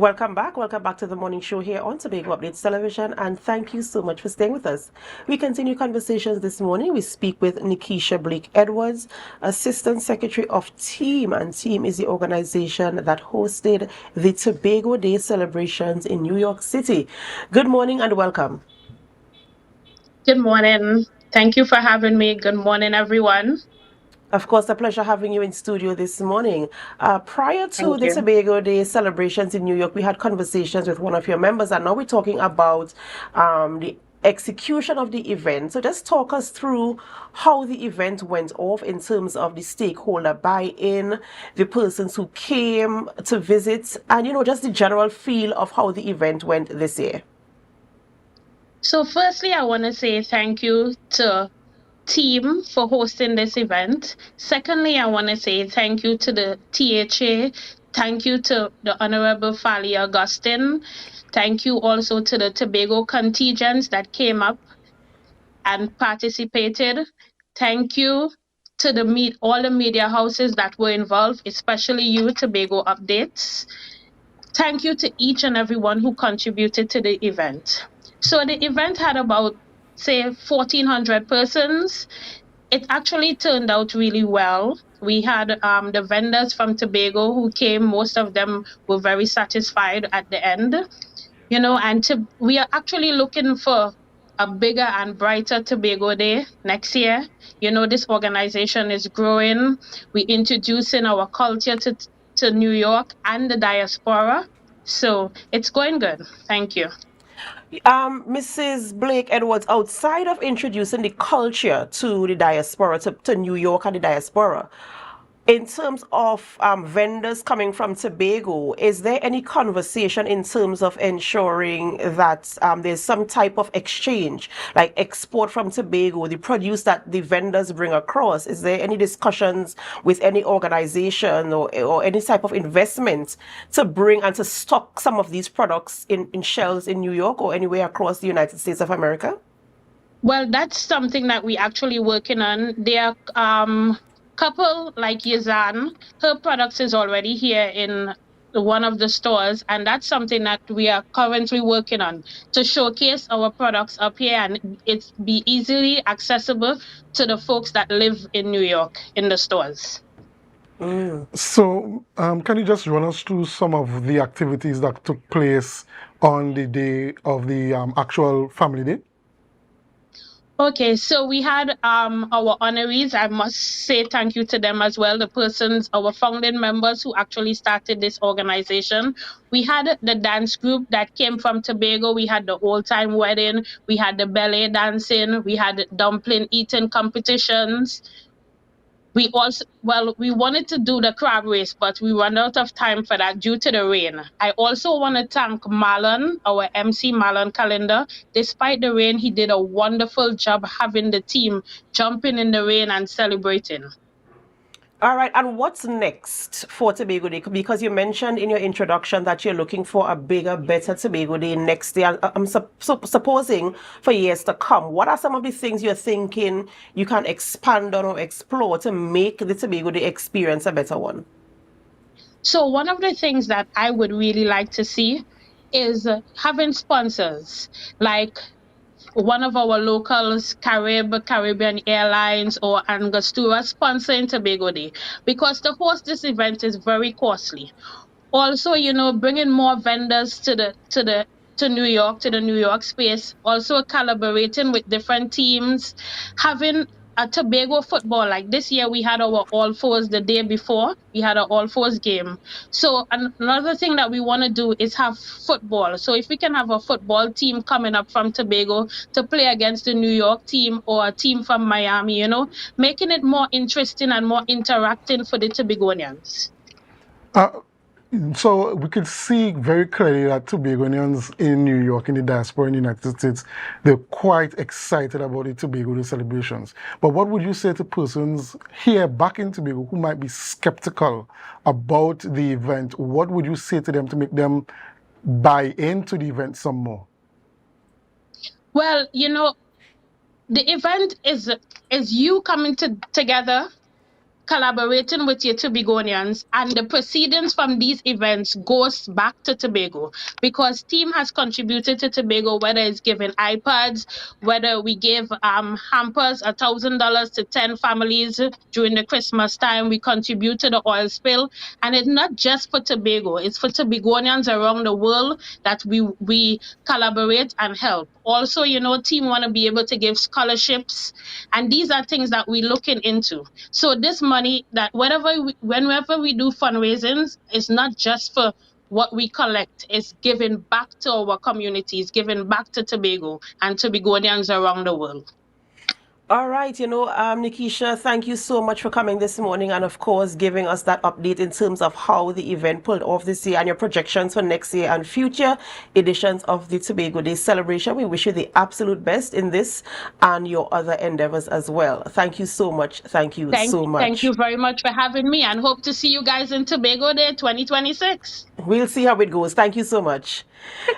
Welcome back to the morning show here on Tobago Updates Television, and thank you so much for staying with us. We continue conversations this morning. We speak with Nikisha Blake Edwards, Assistant Secretary of TEAM, and TEAM is the organization that hosted the Tobago Day celebrations in New York City. Good morning and welcome. Good morning. Thank you for having me. Good morning, everyone. Of course, a pleasure having you in studio this morning. Prior to Thank the you. Tobago Day celebrations in New York, we had conversations with one of your members, and now we're talking about the execution of the event. So just talk us through how the event went off in terms of the stakeholder buy-in, the persons who came to visit, and just the general feel of how the event went this year. So, firstly, I want to say thank you to team for hosting this event. Secondly, I want to say thank you to the THA. Thank you to the Honorable Fali Augustine. Thank you also to the Tobago contingents that came up and participated. Thank you to all the media houses that were involved, especially you, Tobago Updates. Thank you to each and everyone who contributed to the event. So the event had about, say, 1,400 persons. It actually turned out really well. We had the vendors from Tobago who came. Most of them were very satisfied at the end, we are actually looking for a bigger and brighter Tobago Day next year. This organization is growing. We're introducing our culture to New York and the diaspora. So it's going good. Thank you. Mrs. Blake Edwards, outside of introducing the culture to the diaspora, to New York and the diaspora, in terms of vendors coming from Tobago, is there any conversation in terms of ensuring that there's some type of exchange, like export from Tobago, the produce that the vendors bring across? Is there any discussions with any organization or any type of investment to bring and to stock some of these products in shelves in New York or anywhere across the United States of America? Well, that's something that we actually working on. There are couple like Yazan, her products is already here in one of the stores, and that's something that we are currently working on to showcase our products up here and it's be easily accessible to the folks that live in New York in the stores. So, can you just run us through some of the activities that took place on the day of the actual family day? Okay, so we had our honorees. I must say thank you to them as well, the persons, our founding members who actually started this organization. We had the dance group that came from Tobago. We had the old time wedding. We had the ballet dancing. We had dumpling eating competitions. We wanted to do the crab race, but we ran out of time for that due to the rain. I also want to thank Marlon, our MC Marlon Calendar. Despite the rain, he did a wonderful job having the team jumping in the rain and celebrating. All right, and what's next for Tobago Day? Because you mentioned in your introduction that you're looking for a bigger, better Tobago Day next year. I'm supposing for years to come. What are some of the things you're thinking you can expand on or explore to make the Tobago Day experience a better one? So one of the things that I would really like to see is having sponsors like one of our locals, Caribbean Airlines or Angostura sponsoring Tobago Day because to host this event is very costly. Also, bringing more vendors to New York, to the New York space, also collaborating with different teams, having a Tobago football. Like this year, we had our All Fours the day before, we had an All Fours game. So, another thing that we want to do is have football. So, if we can have a football team coming up from Tobago to play against the New York team or a team from Miami, making it more interesting and more interacting for the Tobagonians. Uh, so we could see very clearly that Tobagonians in New York, in the diaspora in the United States, they're quite excited about the Tobago Day celebrations. But what would you say to persons here back in Tobago who might be skeptical about the event? What would you say to them to make them buy into the event some more? Well, the event is you coming together, collaborating with your Tobagonians, and the proceedings from these events goes back to Tobago, because team has contributed to Tobago, whether it's giving iPads, whether we give hampers $1,000 to 10 families during the Christmas time. We contribute to the oil spill, and it's not just for Tobago, it's for Tobagonians around the world that we collaborate and help. Also, team want to be able to give scholarships, and these are things that we're looking into. So this money, that whenever we do fundraisings, it's not just for what we collect, is giving back to our communities, giving back to Tobago and Tobagonians around the world. All right, Nikisha, thank you so much for coming this morning and, of course, giving us that update in terms of how the event pulled off this year and your projections for next year and future editions of the Tobago Day celebration. We wish you the absolute best in this and your other endeavors as well. Thank you so much. Thank you so much. Thank you very much for having me, and hope to see you guys in Tobago Day 2026. We'll see how it goes. Thank you so much.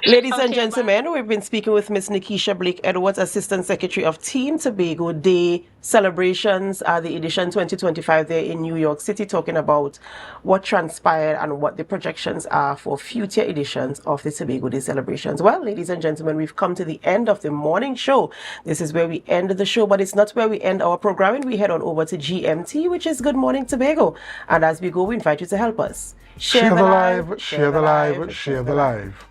Ladies and Okay, gentlemen, we've been speaking with Miss Nikisha Blake Edwards, Assistant Secretary of Team Tobago Day celebrations, the edition 2025 there in New York City, talking about what transpired and what the projections are for future editions of the Tobago Day celebrations. Well, ladies and gentlemen, we've come to the end of the morning show. This is where we end the show, but it's not where we end our programming. We head on over to GMT, which is Good Morning Tobago. And as we go, we invite you to help us. Share the live, share the live, share the live.